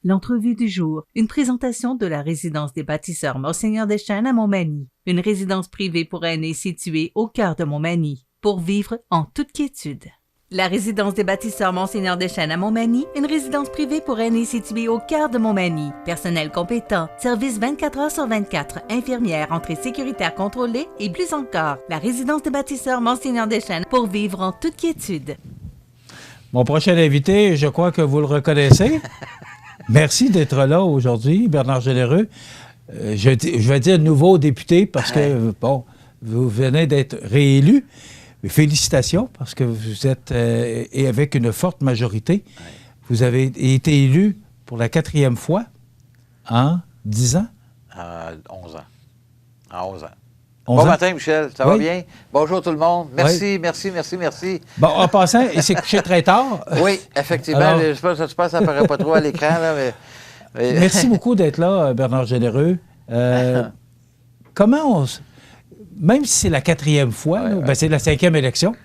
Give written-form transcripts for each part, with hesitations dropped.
L'entrevue du jour, une présentation de la résidence des bâtisseurs Monseigneur Deschênes à Montmagny, une résidence privée pour aînés située au cœur de Montmagny, pour vivre en toute quiétude. La résidence des bâtisseurs Monseigneur Deschênes à Montmagny, une résidence privée pour aînés située au cœur de Montmagny. Personnel compétent, service 24 heures sur 24, infirmière, entrée sécuritaire contrôlée et plus encore. La résidence des bâtisseurs Monseigneur Deschênes pour vivre en toute quiétude. Mon prochain invité, je crois que vous le reconnaissez. Merci d'être là aujourd'hui, Bernard Généreux. Je vais dire nouveau député parce que, bon, vous venez d'être réélu. Mais félicitations parce que vous êtes, et avec une forte majorité, vous avez été élu pour la 4e fois en 10 ans? 11 ans. En 11 ans. 11 bon ans? matin, Michel. Ça va bien? Bonjour tout le monde. Merci, merci. Bon, en passant, il s'est couché très tard. Oui, effectivement. Alors, je pense que ça ne paraît pas trop à l'écran, là, mais... Merci beaucoup d'être là, Bernard Généreux. Comment même si c'est la 4e fois, ben c'est la 5e élection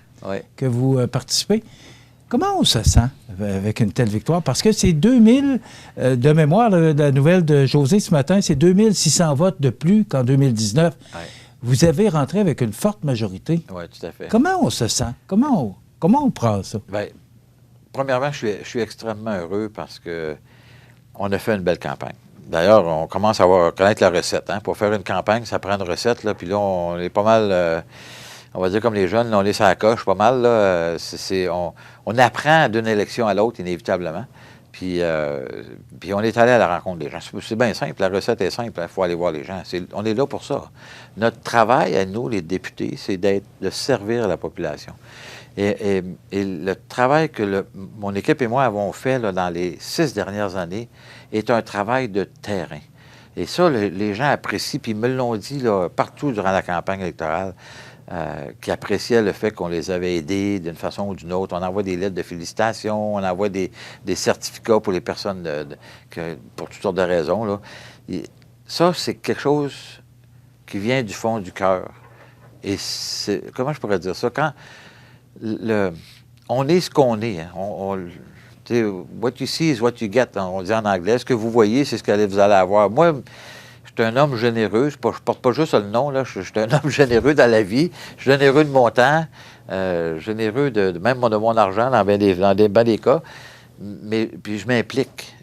que vous participez, comment on se sent avec une telle victoire? Parce que c'est 2000, de mémoire, la nouvelle de José ce matin, c'est 2600 votes de plus qu'en 2019. Vous avez rentré avec une forte majorité. Oui, tout à fait. Comment on se sent? Comment on prend ça? Bien, premièrement, je suis extrêmement heureux parce qu'on a fait une belle campagne. D'ailleurs, on commence à connaître la recette. Hein. Pour faire une campagne, ça prend une recette. Là, puis là, on est pas mal, on va dire comme les jeunes, là, on est sur la coche pas mal. Là, on apprend d'une élection à l'autre, inévitablement. Puis on est allé à la rencontre des gens. C'est bien simple, la recette est simple, il faut aller voir les gens. On est là pour ça. Notre travail à nous, les députés, c'est de servir la population. Et le travail que mon équipe et moi avons fait là, dans les 6 dernières années est un travail de terrain. Et ça, les gens apprécient, puis ils me l'ont dit là, partout durant la campagne électorale, qui appréciaient le fait qu'on les avait aidés d'une façon ou d'une autre. On envoie des lettres de félicitations, on envoie des certificats pour les personnes pour toutes sortes de raisons. Là. Et ça, c'est quelque chose qui vient du fond du cœur. Et comment je pourrais dire ça? Quand on est ce qu'on est. Hein. What you see is what you get, on dit en anglais. Ce que vous voyez, c'est ce que vous allez avoir. Moi, je suis un homme généreux. Je porte pas juste le nom, là. Je suis un homme généreux dans la vie. Je suis généreux de mon temps, généreux même de mon argent dans bien des cas. Mais puis je m'implique.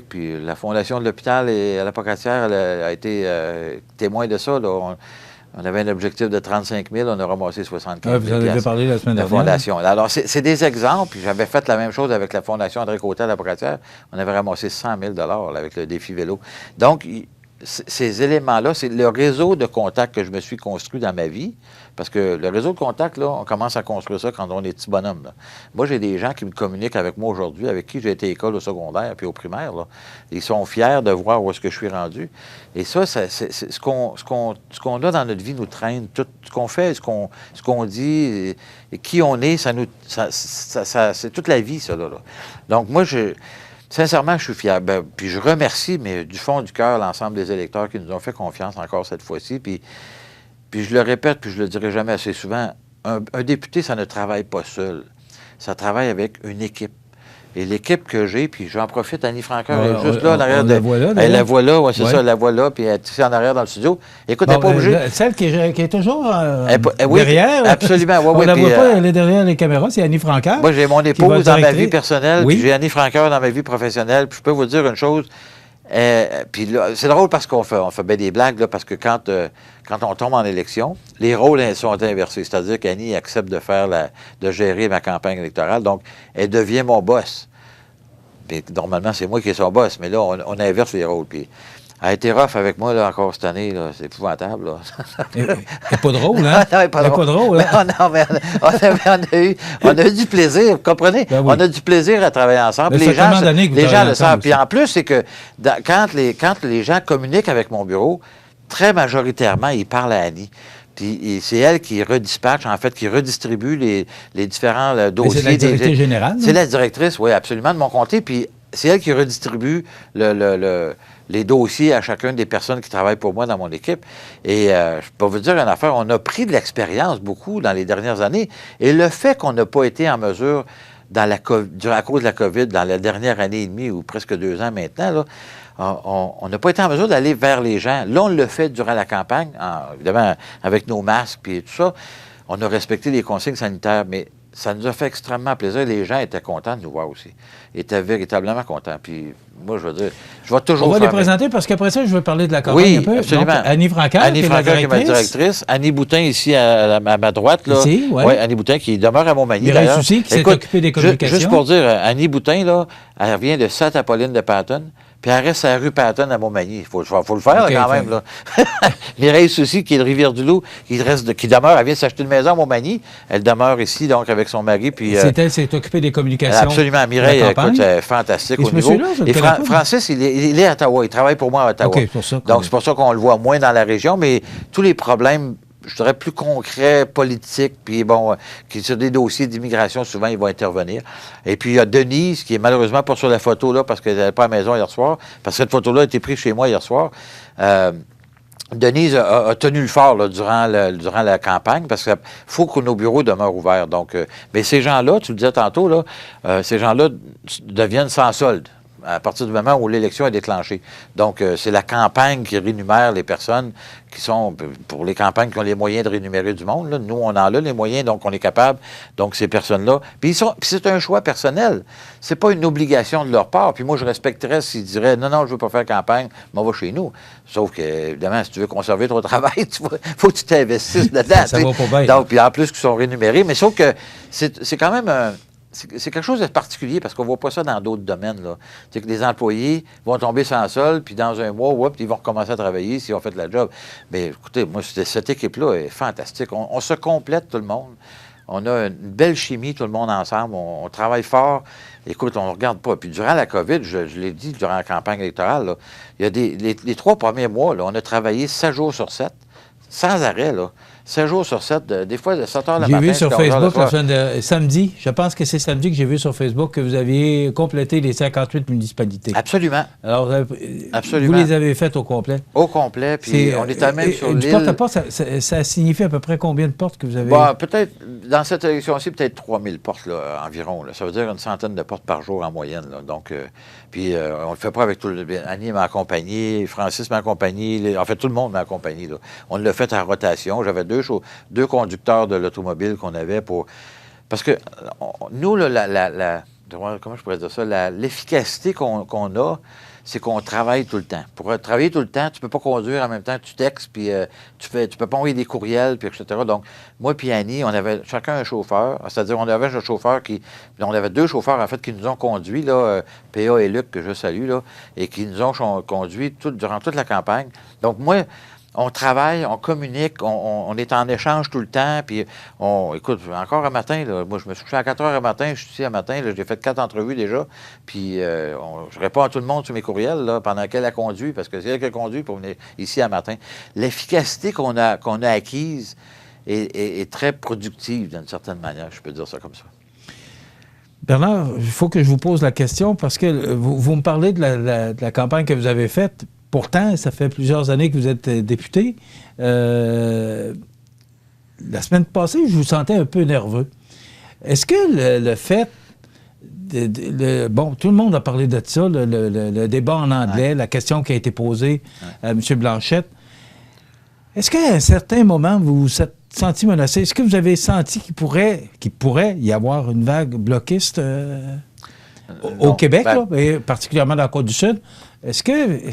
Puis la Fondation de l'hôpital et à la Pocatière a été témoin de ça. Là. On avait un objectif de 35 000, on a ramassé 75 000. Vous en avez parlé la semaine dernière. Fondation. Alors, c'est des exemples. J'avais fait la même chose avec la Fondation André Côté à la Pocatière. On avait ramassé 100 000 là, avec le défi vélo. Donc, ces éléments-là, c'est le réseau de contacts que je me suis construit dans ma vie. Parce que le réseau de contacts, là, on commence à construire ça quand on est petit bonhomme. Là. Moi, j'ai des gens qui me communiquent avec moi aujourd'hui, avec qui j'ai été à l'école au secondaire puis au primaire. Là. Ils sont fiers de voir où est-ce que je suis rendu. Et ça, c'est ce qu'on a dans notre vie nous traîne. Tout ce qu'on fait, ce qu'on dit, et qui on est, c'est toute la vie, ça. Là. Donc, moi, sincèrement, je suis fier. Puis je remercie, mais du fond du cœur, l'ensemble des électeurs qui nous ont fait confiance encore cette fois-ci. Puis je le répète, puis je le dirai jamais assez souvent, un député, ça ne travaille pas seul. Ça travaille avec une équipe. Et l'équipe que j'ai, puis j'en profite, Annie Francoeur est juste là, en arrière. La voilà, la voilà, oui, c'est ça, la voilà, puis elle est ici en arrière dans le studio. Écoute, elle n'est pas obligée. Celle qui est toujours oui, derrière. Absolument, oui. On ne la voit pas, elle est derrière les caméras, c'est Annie Francoeur. Moi, j'ai mon épouse dans ma vie personnelle, puis j'ai Annie Francoeur dans ma vie professionnelle, puis je peux vous dire une chose. Puis là, c'est drôle parce qu'on fait bien des blagues, là, parce que quand on tombe en élection, les rôles sont inversés. C'est-à-dire qu'Annie accepte de gérer ma campagne électorale. Donc, elle devient mon boss. Puis, normalement, c'est moi qui est son boss, mais là, on inverse les rôles. Puis, elle a été rough avec moi là, encore cette année. Là. C'est épouvantable. Là. C'est pas drôle, hein? Non, pas drôle. Hein? Mais on a eu du plaisir, vous comprenez? Ben oui. On a du plaisir à travailler ensemble. Les gens le savent. Puis en plus, c'est que quand les gens communiquent avec mon bureau, très majoritairement, ils parlent à Annie. Puis c'est elle qui redispatche, en fait, qui redistribue les différents dossiers. C'est la directrice générale? C'est la directrice, oui, absolument, de mon comté. Puis c'est elle qui redistribue les dossiers à chacune des personnes qui travaillent pour moi dans mon équipe. Et je peux vous dire une affaire, on a pris de l'expérience beaucoup dans les dernières années. Et le fait qu'on n'a pas été en mesure à cause de la COVID, dans la dernière année et demie ou presque 2 ans maintenant, là, on n'a pas été en mesure d'aller vers les gens. Là, on le fait durant la campagne, évidemment, avec nos masques et tout ça. On a respecté les consignes sanitaires, mais ça nous a fait extrêmement plaisir. Les gens étaient contents de nous voir aussi. Ils étaient véritablement contents. Puis moi, je veux dire, je vais toujours On va les présenter parce qu'après ça, je veux parler de la campagne oui, un peu. Absolument. Donc, Annie Francaire, qui est ma directrice. Annie Boutin, ici, à ma droite. Là. Ici, oui. Ouais, Annie Boutin, qui demeure à Montmagny, Mireille Soucy, qui s'est occupée des communications. Juste pour dire, Annie Boutin, là, elle vient de Sainte-Apolline de Patton, puis elle reste à la rue Patton à Montmagny. Il faut le faire okay, là, quand même. Là. Mireille Soucy, qui est de Rivière-du-Loup, qui demeure, elle vient s'acheter une maison à Montmagny. Elle demeure ici, donc, avec son mari. Puis, c'est elle qui s'est occupée des communications. Absolument. Mireille, écoute, c'est fantastique et au niveau. Et Francis, il est à Ottawa. Il travaille pour moi à Ottawa. Okay, pour ça, donc, c'est pour ça qu'on le voit moins dans la région, mais tous les problèmes, je dirais, plus concrets, politiques, puis bon, qui sur des dossiers d'immigration, souvent, ils vont intervenir. Et puis, il y a Denise, qui est malheureusement pas sur la photo, là, parce qu'elle n'était pas à la maison hier soir, parce que cette photo-là a été prise chez moi hier soir. Denise a tenu le fort là, durant la campagne, parce qu'il faut que nos bureaux demeurent ouverts. Donc, mais ces gens-là, tu le disais tantôt, là, ces gens-là deviennent sans solde à partir du moment où l'élection est déclenchée. Donc, c'est la campagne qui rémunère les personnes qui sont, pour les campagnes qui ont les moyens de rémunérer du monde. Là. Nous, on en a les moyens, donc on est capable. Donc, ces personnes-là. Puis c'est un choix personnel. C'est pas une obligation de leur part. Puis moi, je respecterais s'ils diraient, non, je veux pas faire campagne, mais on va chez nous. Sauf que, évidemment, si tu veux conserver ton travail, il faut que tu t'investisses dedans. Ça va pas bien. Donc, puis en plus, qu'ils sont rémunérés. Mais sauf que c'est quand même c'est quelque chose de particulier parce qu'on ne voit pas ça dans d'autres domaines. C'est que les employés vont tomber sans sol, puis dans un mois, ils vont recommencer à travailler s'ils ont fait la job. Mais écoutez, moi, cette équipe-là est fantastique. On se complète, tout le monde. On a une belle chimie, tout le monde ensemble. On travaille fort. Écoute, on ne regarde pas. Puis durant la COVID, je l'ai dit durant la campagne électorale, là, il y a les 3 premiers mois, là, on a travaillé 7 jours sur 7, sans arrêt, là. 7 jours sur 7, des fois de 7 heures le matin. J'ai vu sur Facebook samedi, je pense que c'est samedi que j'ai vu sur Facebook que vous aviez complété les 58 municipalités. Absolument. Alors, absolument. Vous les avez faites au complet? Au complet, puis on était même sur l'île. Du porte-à-porte, ça signifie à peu près combien de portes que vous avez? Bon, peut-être, dans cette élection-ci, peut-être 3000 portes là, environ. Là. Ça veut dire une centaine de portes par jour en moyenne. Là. Donc, puis on ne le fait pas avec tout le... Annie m'a accompagné, Francis m'a accompagné, en fait, tout le monde m'a accompagné. Là. On l'a fait en rotation. J'avais 2 conducteurs de l'automobile qu'on avait pour... Parce que nous, là, comment je pourrais dire ça? L'efficacité qu'on a, c'est qu'on travaille tout le temps. Pour travailler tout le temps, tu ne peux pas conduire en même temps que tu textes, puis tu peux pas envoyer des courriels, puis etc. Donc, moi puis Annie, on avait chacun un chauffeur, c'est-à-dire on avait un chauffeur on avait 2 chauffeurs, en fait, qui nous ont conduits, là, PA et Luc, que je salue, là, et qui nous ont conduits durant toute la campagne. Donc, moi... On travaille, on communique, on est en échange tout le temps, puis écoute, encore un matin, là, moi je me suis couché à 4 heures un matin, je suis ici un matin, là, j'ai fait 4 entrevues déjà, puis je réponds à tout le monde sur mes courriels là, pendant qu'elle a conduit, parce que c'est elle qui a conduit pour venir ici un matin. L'efficacité qu'on a acquise est très productive d'une certaine manière, je peux dire ça comme ça. Bernard, il faut que je vous pose la question, parce que vous me parlez de la campagne que vous avez faite. Pourtant, ça fait plusieurs années que vous êtes député. La semaine passée, je vous sentais un peu nerveux. Est-ce que le fait... bon, tout le monde a parlé de ça, le débat en anglais, la question qui a été posée à M. Blanchette. Est-ce qu'à un certain moment, vous vous êtes senti menacé? Est-ce que vous avez senti qu'il pourrait y avoir une vague bloquiste au Québec, là, et particulièrement dans la Côte-du-Sud? Est-ce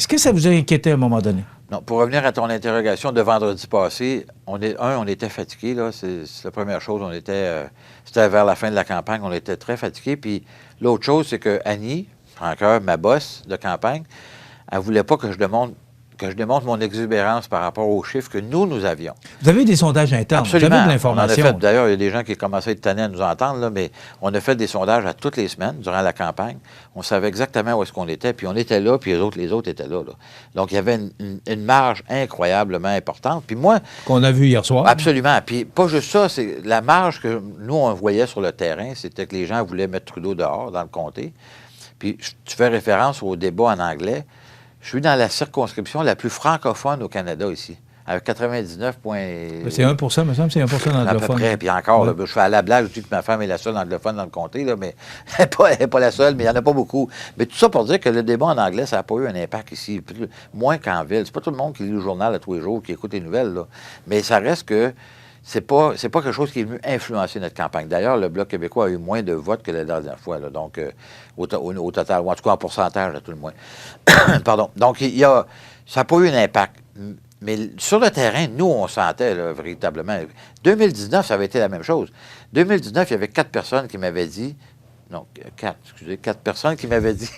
que ça vous a inquiété à un moment donné? Non, pour revenir à ton interrogation de vendredi passé, on était fatigués, là, c'est la première chose. C'était vers la fin de la campagne, on était très fatigués. Puis l'autre chose, c'est que Annie Francaire, ma boss de campagne, elle ne voulait pas que je démontre mon exubérance par rapport aux chiffres que nous avions. Vous avez des sondages internes, Absolument. Vous avez de l'information. D'ailleurs, il y a des gens qui commençaient à être tannés à nous entendre, là, mais on a fait des sondages à toutes les semaines durant la campagne. On savait exactement où est-ce qu'on était, puis on était là, puis les autres étaient là. Donc, il y avait une marge incroyablement importante. Puis moi... Qu'on a vu hier soir. Absolument. Puis pas juste ça, c'est la marge que nous, on voyait sur le terrain, c'était que les gens voulaient mettre Trudeau dehors dans le comté. Puis tu fais référence au débat en anglais. Je suis dans la circonscription la plus francophone au Canada ici. avec 99 points... C'est 1 me semble, c'est 1 d'anglophone. À peu près, puis encore, là, je fais à la blague, je dis que ma femme est la seule anglophone dans le comté, là, mais elle n'est pas la seule, mais il n'y en a pas beaucoup. Mais tout ça pour dire que le débat en anglais, ça n'a pas eu un impact ici, moins qu'en ville. C'est pas tout le monde qui lit le journal à tous les jours, qui écoute les nouvelles, là. Mais ça reste que c'est pas quelque chose qui est venu influencer notre campagne. D'ailleurs, le Bloc québécois a eu moins de votes que la dernière fois, là, donc au total, ou en tout cas en pourcentage, à tout le moins. Pardon. Donc, ça n'a pas eu un impact. Mais sur le terrain, nous, on sentait là, véritablement. 2019, ça avait été la même chose. 2019, il y avait 4 personnes qui m'avaient dit... Non, 4 personnes qui m'avaient dit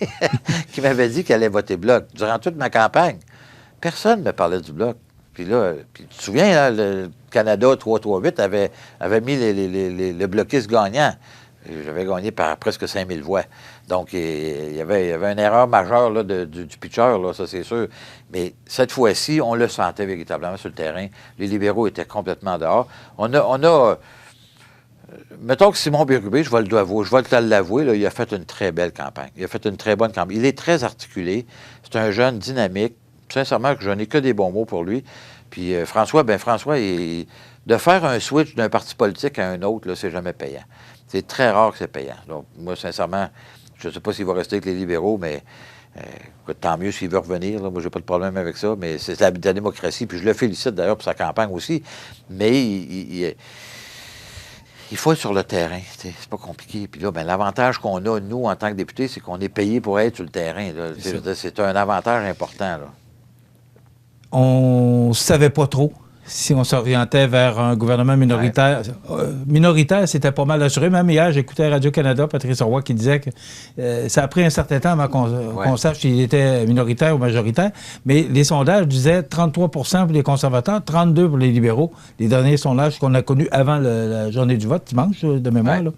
qu'elles allaient voter Bloc. Durant toute ma campagne, personne ne me parlait du Bloc. Puis là, tu te souviens, là, le Canada 338 avait mis le bloquiste gagnant. J'avais gagné par presque 5000 voix. Donc, il y avait une erreur majeure là, du pitcher, là, ça c'est sûr. Mais cette fois-ci, on le sentait véritablement sur le terrain. Les libéraux étaient complètement dehors. On a mettons que Simon Bérubé, je vais te l'avouer, là, il a fait une très belle campagne. Il a fait une très bonne campagne. Il est très articulé. C'est un jeune dynamique. Sincèrement, je n'ai que des bons mots pour lui. Puis François, de faire un switch d'un parti politique à un autre, là, c'est jamais payant. C'est très rare que c'est payant. Donc, moi, sincèrement, je ne sais pas s'il va rester avec les libéraux, mais tant mieux s'il veut revenir. Là. Moi, j'ai pas de problème avec ça, mais c'est la démocratie. Puis je le félicite d'ailleurs pour sa campagne aussi. Mais il faut être sur le terrain. C'est pas compliqué. Puis là, l'avantage qu'on a, nous, en tant que députés, c'est qu'on est payé pour être sur le terrain. C'est un avantage important. Là. On ne savait pas trop si on s'orientait vers un gouvernement minoritaire. Ouais. Minoritaire, c'était pas mal assuré. Même hier, j'écoutais Radio-Canada, Patrice Roy, qui disait que ça a pris un certain temps avant qu'on sache s'il était minoritaire ou majoritaire. Mais les sondages disaient 33 pour les conservateurs, 32 pour les libéraux. Les derniers sondages qu'on a connus avant la journée du vote, dimanche, de mémoire. Ouais. Là.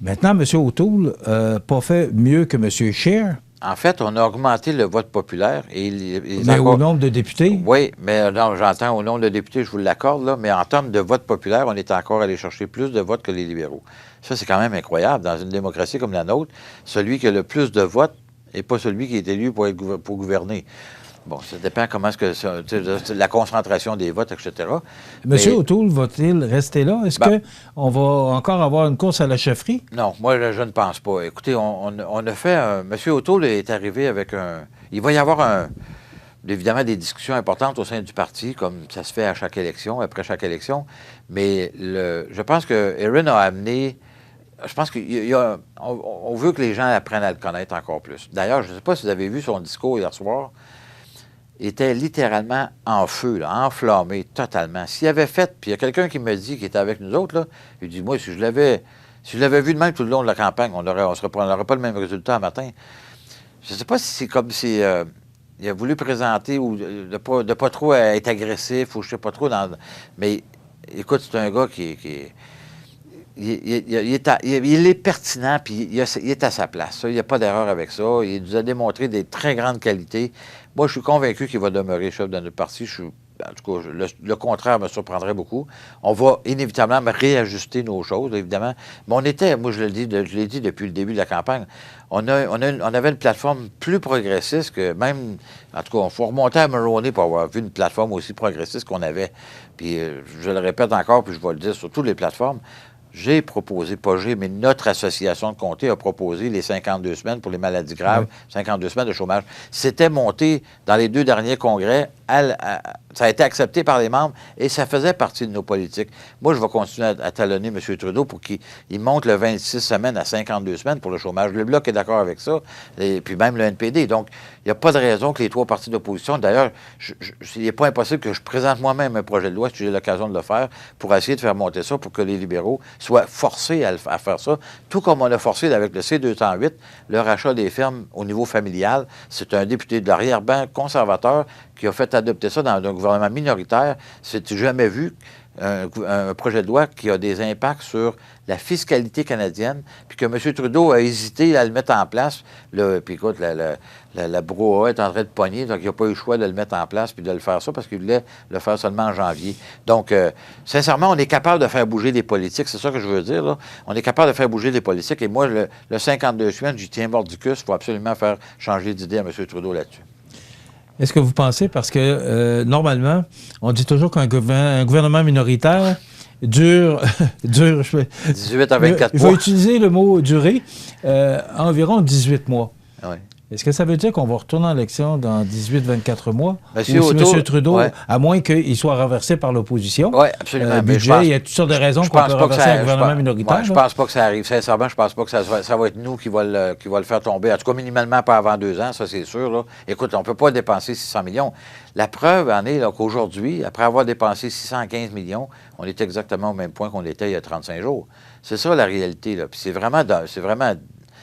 Maintenant, M. O'Toole n'a pas fait mieux que M. Scheer. En fait, on a augmenté le vote populaire. Mais au nombre de députés? Oui, mais non, j'entends au nombre de députés, je vous l'accorde, là, mais en termes de vote populaire, on est encore allé chercher plus de votes que les libéraux. Ça, c'est quand même incroyable. Dans une démocratie comme la nôtre, celui qui a le plus de votes n'est pas celui qui est élu pour gouverner. Bon, ça dépend comment est-ce que la concentration des votes, etc. M. O'Toole va-t-il rester là? Est-ce qu'on va encore avoir une course à la chefferie? Non, moi, je ne pense pas. Écoutez, on a fait... M. O'Toole est arrivé avec un... Il va y avoir évidemment des discussions importantes au sein du parti, comme ça se fait à chaque élection, après chaque élection. Mais je pense que Erin a amené... Je pense qu'on veut que les gens apprennent à le connaître encore plus. D'ailleurs, je ne sais pas si vous avez vu son discours hier soir. Il était littéralement en feu, là, enflammé totalement. S'il avait fait, puis il y a quelqu'un qui me dit, qui était avec nous autres, là, il dit, moi, si je l'avais vu de même tout le long de la campagne, on n'aurait pas le même résultat un matin. Je ne sais pas si c'est comme si il a voulu présenter ou de pas trop être agressif ou je ne sais pas trop. Mais écoute, c'est un gars il est pertinent, puis il est à sa place. Ça, il n'y a pas d'erreur avec ça. Il nous a démontré des très grandes qualités. Moi, je suis convaincu qu'il va demeurer chef de notre parti. En tout cas, le contraire me surprendrait beaucoup. On va inévitablement réajuster nos choses, évidemment. Mais moi, je l'ai dit depuis le début de la campagne, on avait une plateforme plus progressiste que même... En tout cas, il faut remonter à Mulroney pour avoir vu une plateforme aussi progressiste qu'on avait. Puis, je le répète encore, puis je vais le dire sur toutes les plateformes, j'ai proposé, mais notre association de comté a proposé les 52 semaines pour les maladies graves, 52 semaines de chômage. C'était monté dans les 2 derniers congrès, ça a été accepté par les membres et ça faisait partie de nos politiques. Moi, je vais continuer à talonner M. Trudeau pour qu'il monte le 26 semaines à 52 semaines pour le chômage. Le Bloc est d'accord avec ça, et puis même le NPD. Donc, il n'y a pas de raison que les 3 partis d'opposition, d'ailleurs, il n'est pas impossible que je présente moi-même un projet de loi, si j'ai l'occasion de le faire, pour essayer de faire monter ça, pour que les libéraux soient forcés à faire ça, tout comme on a forcé avec le C-208, le rachat des fermes au niveau familial. C'est un député de l'arrière-ban conservateur qui a fait adopter ça dans un gouvernement minoritaire. C'est jamais vu un projet de loi qui a des impacts sur la fiscalité canadienne, puis que M. Trudeau a hésité à le mettre en place. Puis écoute, la brouhaha est en train de pogner, donc il n'a pas eu le choix de le mettre en place puis de le faire ça, parce qu'il voulait le faire seulement en janvier. Donc, sincèrement, on est capable de faire bouger les politiques, c'est ça que je veux dire, là. On est capable de faire bouger les politiques, et moi, le 52 semaines, j'y tiens mordicus, il faut absolument faire changer d'idée à M. Trudeau là-dessus. Est-ce que vous pensez, parce que normalement, on dit toujours qu'un gouvernement minoritaire dure 18 à 24 je mois. vais utiliser le mot durer, environ 18 mois. Oui. Est-ce que ça veut dire qu'on va retourner en élection dans 18-24 mois? Monsieur ou si Auto, M. Trudeau, ouais. à moins qu'il soit renversé par l'opposition, Oui, absolument. Mais budget, il y a toutes sortes de raisons qu'on peut renverser un gouvernement minoritaire. Je pense pas que ça arrive. Sincèrement, je pense pas que ça va être nous qui va le faire tomber. En tout cas, minimalement pas avant 2 ans, ça c'est sûr. Là. Écoute, on ne peut pas dépenser 600 millions. La preuve en est là, qu'aujourd'hui, après avoir dépensé 615 millions, on est exactement au même point qu'on était il y a 35 jours. C'est ça la réalité. Là. Puis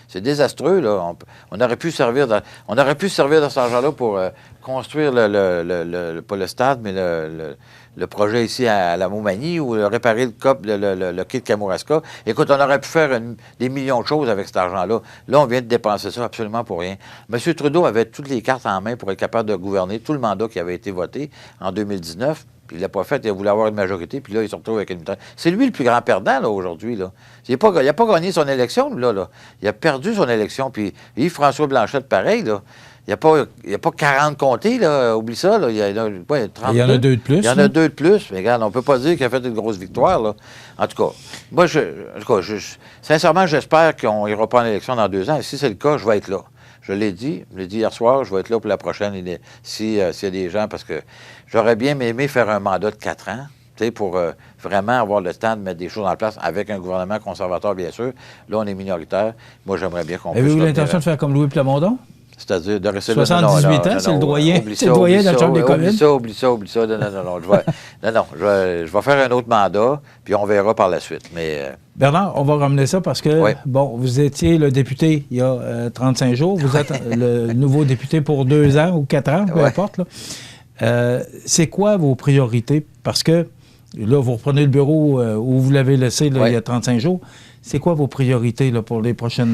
c'est désastreux, là. On aurait pu servir de cet argent-là pour construire pas le stade, mais le projet ici à la Montmagny ou réparer le quai de Kamouraska. Écoute, on aurait pu faire des millions de choses avec cet argent-là. Là, on vient de dépenser ça absolument pour rien. M. Trudeau avait toutes les cartes en main pour être capable de gouverner tout le mandat qui avait été voté en 2019. Puis il l'a pas fait, il a voulu avoir une majorité, puis là, il se retrouve avec une majorité. C'est lui le plus grand perdant, là, aujourd'hui, là. Il n'a pas gagné son élection, là. Il a perdu son élection, puis Yves-François Blanchette, pareil, là. Il n'y a pas 40 comtés, là. Oublie ça, là. Il y en a 32. Il y en a 2 de plus. Il y en a 2 de plus. Mais regarde, on ne peut pas dire qu'il a fait une grosse victoire, là. En tout cas, moi, sincèrement, j'espère qu'on n'ira pas en élection dans 2 ans. Et si c'est le cas, je vais être là. Je l'ai dit hier soir, je vais être là pour la prochaine, s'il y a des gens, parce que j'aurais bien aimé faire un mandat de 4 ans, pour vraiment avoir le temps de mettre des choses en place avec un gouvernement conservateur, bien sûr. Là, on est minoritaire. Moi, j'aimerais bien qu'on puisse... Avez-vous l'intention de faire comme Louis Plamondon? C'est-à-dire de rester 78 ans, c'est le doyen de la Chambre des communes. Oublie ça. Non. Je vais faire un autre mandat, puis on verra par la suite. Mais... Bernard, on va ramener ça parce que, bon, vous étiez le député il y a 35 jours. Vous êtes le nouveau député pour 2 ans ou 4 ans, peu importe. Là. C'est quoi vos priorités? Parce que, là, vous reprenez le bureau où vous l'avez laissé là, il y a 35 jours. C'est quoi vos priorités là, pour les prochains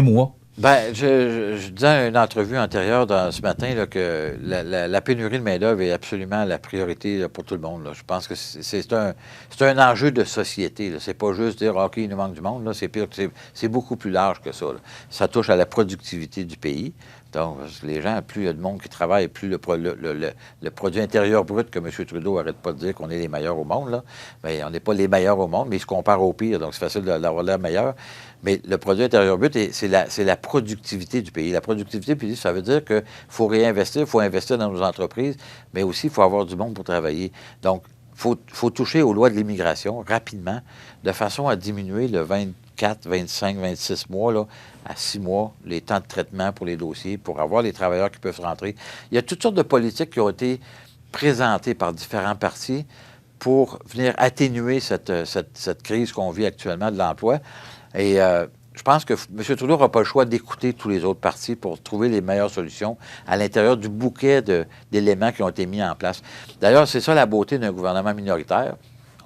mois? Bien, je disais à une entrevue antérieure ce matin là, que la pénurie de main-d'œuvre est absolument la priorité là, pour tout le monde. Là. Je pense que c'est un enjeu de société. C'est pas juste dire OK, il nous manque du monde. Là. C'est pire, c'est beaucoup plus large que ça. Là. Ça touche à la productivité du pays. Donc, les gens, plus il y a de monde qui travaille, plus le produit intérieur brut que M. Trudeau n'arrête pas de dire qu'on est les meilleurs au monde. Là. Bien, on n'est pas les meilleurs au monde, mais il se compare au pire, donc c'est facile d'avoir l'air meilleur. Mais le produit intérieur brut, c'est la productivité du pays. La productivité du pays, ça veut dire qu'il faut réinvestir, il faut investir dans nos entreprises, mais aussi il faut avoir du monde pour travailler. Donc, il faut toucher aux lois de l'immigration rapidement, de façon à diminuer le 24, 25, 26 mois, là, à 6 mois, les temps de traitement pour les dossiers, pour avoir les travailleurs qui peuvent rentrer. Il y a toutes sortes de politiques qui ont été présentées par différents partis pour venir atténuer cette crise qu'on vit actuellement de l'emploi. Et je pense que M. Trudeau n'aura pas le choix d'écouter tous les autres partis pour trouver les meilleures solutions à l'intérieur du bouquet d'éléments qui ont été mis en place. D'ailleurs, c'est ça la beauté d'un gouvernement minoritaire.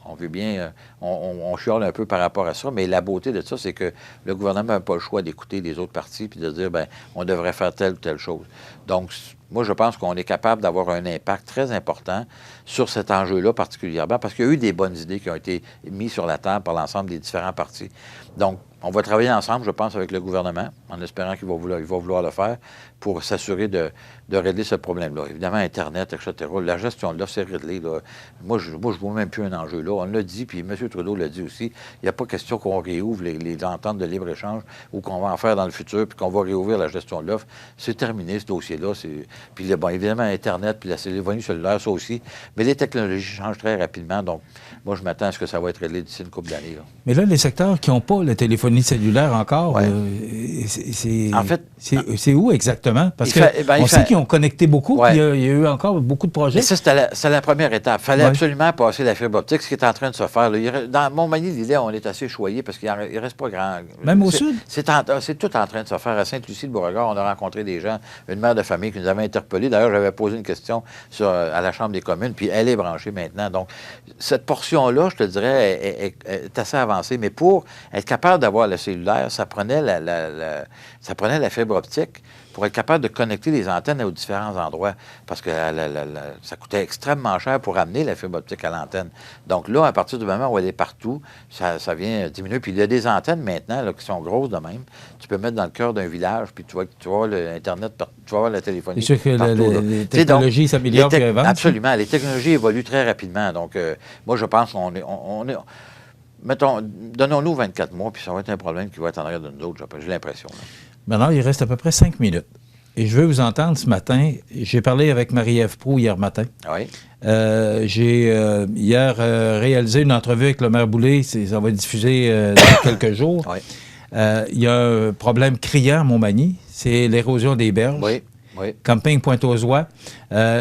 On veut bien, on chiale un peu par rapport à ça, mais la beauté de ça, c'est que le gouvernement n'a pas le choix d'écouter les autres partis puis de dire, bien, on devrait faire telle ou telle chose. Donc, moi, je pense qu'on est capable d'avoir un impact très important sur cet enjeu-là particulièrement, parce qu'il y a eu des bonnes idées qui ont été mises sur la table par l'ensemble des différents partis. Donc, on va travailler ensemble, je pense, avec le gouvernement, en espérant qu'il va vouloir le faire pour s'assurer de régler ce problème-là. Évidemment, Internet, etc., la gestion de l'offre, c'est réglé. Là. Moi, je ne vois même plus un enjeu là. On l'a dit, puis M. Trudeau l'a dit aussi, il n'y a pas question qu'on réouvre les ententes de libre-échange ou qu'on va en faire dans le futur, puis qu'on va réouvrir la gestion de l'offre. C'est terminé, ce dossier-là. Puis, bon, évidemment, Internet, puis la téléphonie cellulaire, ça aussi. Mais les technologies changent très rapidement, donc moi, je m'attends à ce que ça va être réglé d'ici une couple d'années. Là. Mais là, les secteurs qui n'ont pas la téléphonie cellulaire encore, c'est où exactement? Parce qu'on sait qu'ils ont connecté beaucoup, puis il y a eu encore beaucoup de projets. Mais ça, c'était la première étape. Il fallait absolument passer la fibre optique, ce qui est en train de se faire. Là. Dans Montmagny, l'île, on est assez choyé parce qu'il ne reste pas grand. Même au sud? C'est tout en train de se faire. À Sainte-Lucie-de-Beauregard, on a rencontré des gens, une mère de famille qui nous avait interpellés. D'ailleurs, j'avais posé une question à la Chambre des communes, puis elle est branchée maintenant. Donc, cette portion-là, je te dirais, est assez avancée. Mais pour être capable d'avoir le cellulaire, ça prenait la fibre optique. pour être capable de connecter les antennes aux différents endroits. Parce que ça coûtait extrêmement cher pour amener la fibre optique à l'antenne. Donc là, à partir du moment où elle est partout, ça vient diminuer. Puis il y a des antennes maintenant là, qui sont grosses de même. Tu peux mettre dans le cœur d'un village, puis tu vois l'Internet, tu vas voir la téléphonie. C'est sûr que partout, les technologies s'améliorent plus avant. Absolument. Les technologies évoluent très rapidement. Donc, moi, je pense qu'on est... Mettons, donnons-nous 24 mois, puis ça va être un problème qui va être en arrière de nous autres, j'ai l'impression. Là. Maintenant, il reste à peu près 5 minutes. Et je veux vous entendre ce matin. J'ai parlé avec Marie-Ève Proulx hier matin. Oui. J'ai hier réalisé une entrevue avec le maire Boulay. Ça va être diffusé dans quelques jours. Oui. Il y a un problème criant à Montmagny. C'est l'érosion des berges. Oui. Oui. Camping Pointe-aux-Oies.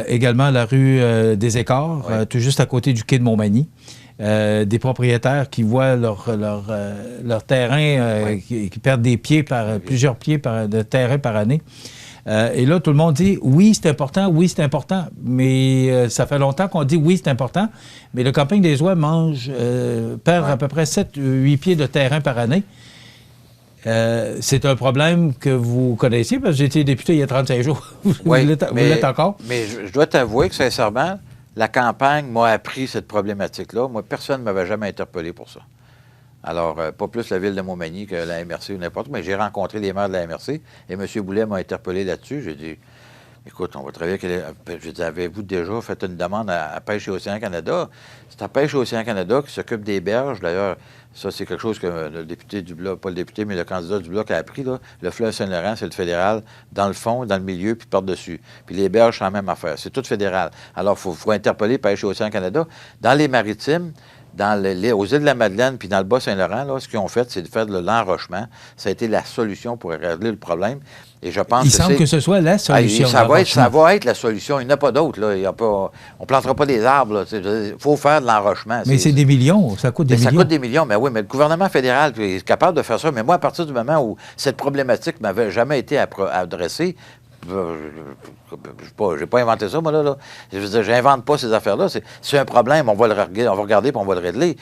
Également la rue des Écarts, Oui. tout juste à côté du quai de Montmagny. Des propriétaires qui voient leur terrain Oui. qui perdent des pieds plusieurs pieds de terrain par année. Et là, tout le monde dit oui, c'est important, mais ça fait longtemps qu'on dit oui, c'est important, mais le camping des Oies perd à peu près 7-8 pieds de terrain par année. C'est un problème que vous connaissiez parce que j'ai été député il y a 35 jours. Vous l'êtes encore? Mais je dois t'avouer que, sincèrement, la campagne m'a appris cette problématique-là. Moi, personne ne m'avait jamais interpellé pour ça. Alors, pas plus la ville de Montmagny que la MRC ou n'importe où, mais j'ai rencontré les maires de la MRC et M. Boulet m'a interpellé là-dessus. J'ai dit, écoute, on va travailler avec... J'ai dit, avez-vous déjà fait une demande à Pêche et Océan Canada? C'est à Pêche et Océan Canada qui s'occupe des berges. D'ailleurs, ça, c'est quelque chose que le député du Bloc, pas le député, mais le candidat du Bloc a appris. Là. Le fleuve Saint-Laurent, c'est le fédéral, dans le fond, dans le milieu, puis par-dessus. Puis les berges, c'est la même affaire. C'est tout fédéral. Alors, il faut interpeller Pêche et Océan Canada. Dans les maritimes, aux îles de la Madeleine puis dans le Bas-Saint-Laurent, là, ce qu'ils ont fait, c'est de faire de l'enrochement. Ça a été la solution pour régler le problème. Et je pense Il semble que ce soit la solution. Ça va être la solution. Il n'y en a pas d'autre. On ne plantera pas des arbres. Il faut faire de l'enrochement. Mais c'est des millions. Ça coûte des millions. Ça coûte des millions. Mais oui, mais le gouvernement fédéral est capable de faire ça. Mais moi, à partir du moment où cette problématique ne m'avait jamais été adressée, je n'ai pas inventé ça, moi, là. Je veux dire, j'invente pas ces affaires-là. C'est un problème, on va regarder puis on va le régler.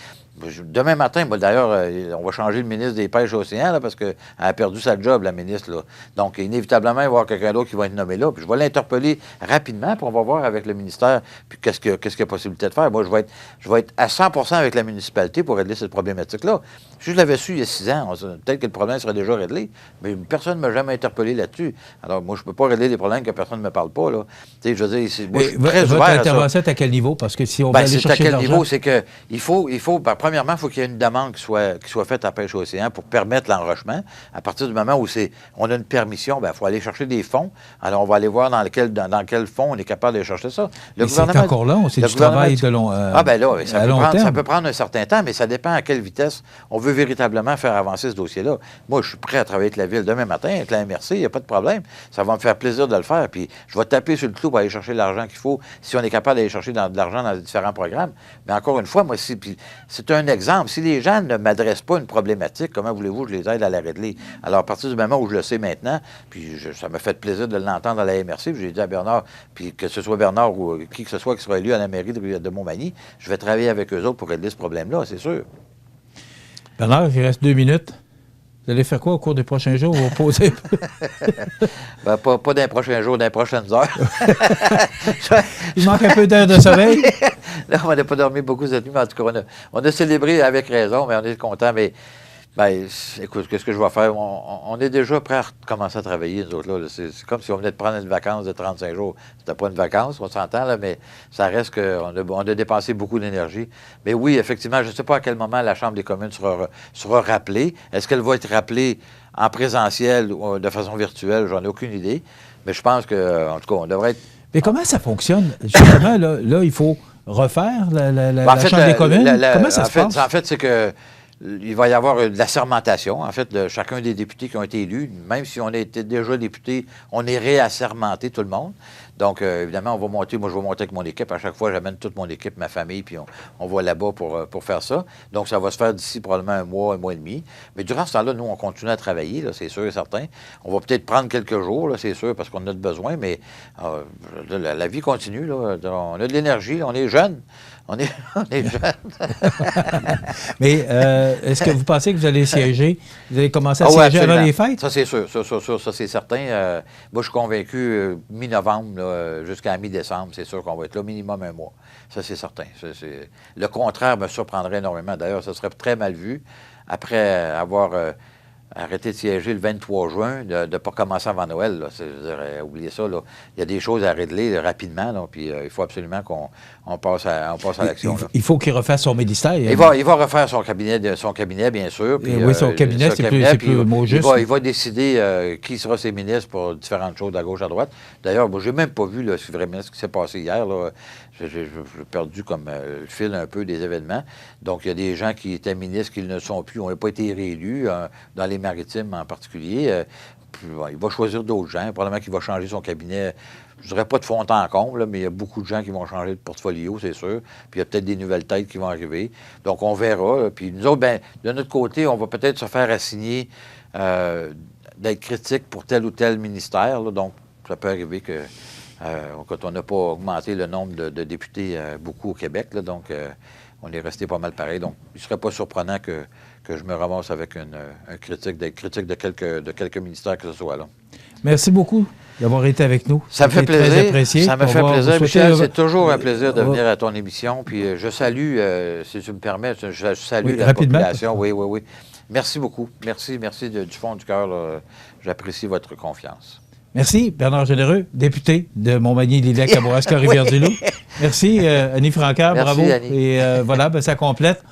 Demain matin, d'ailleurs, on va changer le ministre des Pêches et Océans, là, parce qu'elle a perdu sa job, la ministre, là. Donc, inévitablement, il va y avoir quelqu'un d'autre qui va être nommé là. Puis je vais l'interpeller rapidement, puis on va voir avec le ministère, puis qu'est-ce qu'il y a possibilité de faire. Moi, je vais être à 100% avec la municipalité pour régler cette problématique-là. Si je l'avais su il y a 6 ans, peut-être que le problème serait déjà réglé, mais personne ne m'a jamais interpellé là-dessus. Alors, moi, je ne peux pas régler des problèmes que personne ne me parle pas, là. Tu sais, je veux dire, moi, je suis très ouvert à ça. Votre intervention est à quel niveau? Parce que si on va aller chercher de l'argent... C'est à quel niveau? C'est que premièrement, il faut qu'il y ait une demande qui soit faite à Pêche et Océan pour permettre l'enrochement. À partir du moment où on a une permission, il faut aller chercher des fonds. Alors, on va aller voir dans quel fonds on est capable d'aller chercher ça. C'est encore long, c'est du travail de long ça peut prendre un certain temps, mais ça dépend à quelle vitesse on veut véritablement faire avancer ce dossier-là. Moi, je suis prêt à travailler avec la Ville demain matin, avec la MRC, il n'y a pas de problème. Ça va me faire plaisir de le faire, puis je vais taper sur le clou pour aller chercher l'argent qu'il faut, si on est capable d'aller chercher de l'argent dans les différents programmes. Mais encore une fois, moi, c'est un exemple. Si les gens ne m'adressent pas une problématique, comment voulez-vous que je les aide à la régler? Alors, à partir du moment où je le sais maintenant, puis ça m'a fait plaisir de l'entendre à la MRC, puis j'ai dit à Bernard, puis que ce soit Bernard ou qui que ce soit qui sera élu à la mairie de Montmagny, je vais travailler avec eux autres pour régler ce problème-là, c'est sûr. Bernard, il reste 2 minutes. Vous allez faire quoi au cours des prochains jours? Vous poser? Pas dans les prochains jours, dans les prochaines heures. Il manque un peu d'heures de sommeil. Là, on n'a pas dormi beaucoup cette nuit, mais en tout cas, on a célébré avec raison, mais on est content. Mais écoute, qu'est-ce que je vais faire? On est déjà prêt à commencer à travailler, nous autres. Là. C'est comme si on venait de prendre une vacance de 35 jours. C'était pas une vacance, on s'entend, là, mais ça reste qu'on a dépensé beaucoup d'énergie. Mais oui, effectivement, je ne sais pas à quel moment la Chambre des communes sera rappelée. Est-ce qu'elle va être rappelée en présentiel ou de façon virtuelle? J'en ai aucune idée. Mais je pense que, en tout cas, on devrait être... Mais comment ça fonctionne? Justement, là, il faut refaire la Chambre des communes? Comment ça se passe? En fait, c'est que il va y avoir de l'assermentation, en fait, de chacun des députés qui ont été élus. Même si on a été déjà député, on est réassermenté, tout le monde. Donc, évidemment, on va monter. Moi, je vais monter avec mon équipe. À chaque fois, j'amène toute mon équipe, ma famille, puis on va là-bas pour faire ça. Donc, ça va se faire d'ici probablement un mois et demi. Mais durant ce temps-là, nous, on continue à travailler, là, c'est sûr et certain. On va peut-être prendre quelques jours, là, c'est sûr, parce qu'on a besoin, mais la vie continue. Là. On a de l'énergie, on est jeunes. On est jeunes. Mais est-ce que vous pensez que vous allez siéger? Vous allez commencer à ouais, siéger absolument. avant les fêtes? Ça, c'est sûr. Ça, c'est certain. Moi, je suis convaincu, mi-novembre jusqu'à mi-décembre, c'est sûr qu'on va être là minimum un mois. Ça, c'est certain. Le contraire me surprendrait énormément. D'ailleurs, ça serait très mal vu, après avoir arrêté de siéger le 23 juin, de ne pas commencer avant Noël. Là. Oubliez ça. Là. Il y a des choses à régler rapidement, là, puis il faut absolument qu'on passe à l'action. Il faut qu'il refasse son ministère. Il va refaire son cabinet, bien sûr. Puis, oui, son cabinet, c'est plus le mot juste. Il va décider qui sera ses ministres pour différentes choses, à gauche, à droite. D'ailleurs, je n'ai même pas vu là, vraiment ce qui s'est passé hier. Là. J'ai perdu comme le fil un peu des événements. Donc, il y a des gens qui étaient ministres qui ne le sont plus, n'ont pas été réélus, dans les maritimes en particulier. Il va choisir d'autres gens. Probablement qu'il va changer son cabinet. Je ne dirais pas de fond en comble, mais il y a beaucoup de gens qui vont changer de portfolio, c'est sûr. Puis il y a peut-être des nouvelles têtes qui vont arriver. Donc, on verra. Puis nous autres, de notre côté, on va peut-être se faire assigner d'être critique pour tel ou tel ministère. Là. Donc, ça peut arriver que quand on n'a pas augmenté le nombre de députés beaucoup au Québec, là, donc on est resté pas mal pareil. Donc, il ne serait pas surprenant que je me ramasse avec d'être critique de quelques ministères que ce soit là. Merci beaucoup d'avoir été avec nous. Ça me fait plaisir. Très apprécié. Ça me fait plaisir, Michel. C'est toujours un plaisir de venir à ton émission. Puis je salue, si tu me permets, je salue la population. Oui. Merci beaucoup. Merci du fond du cœur. J'apprécie votre confiance. Merci, Bernard Généreux, député de Montmagny-Lillet, Kamouraska, Rivière-du-Loup. Merci, Annie Francard, bravo. Annie. Et voilà, ça complète.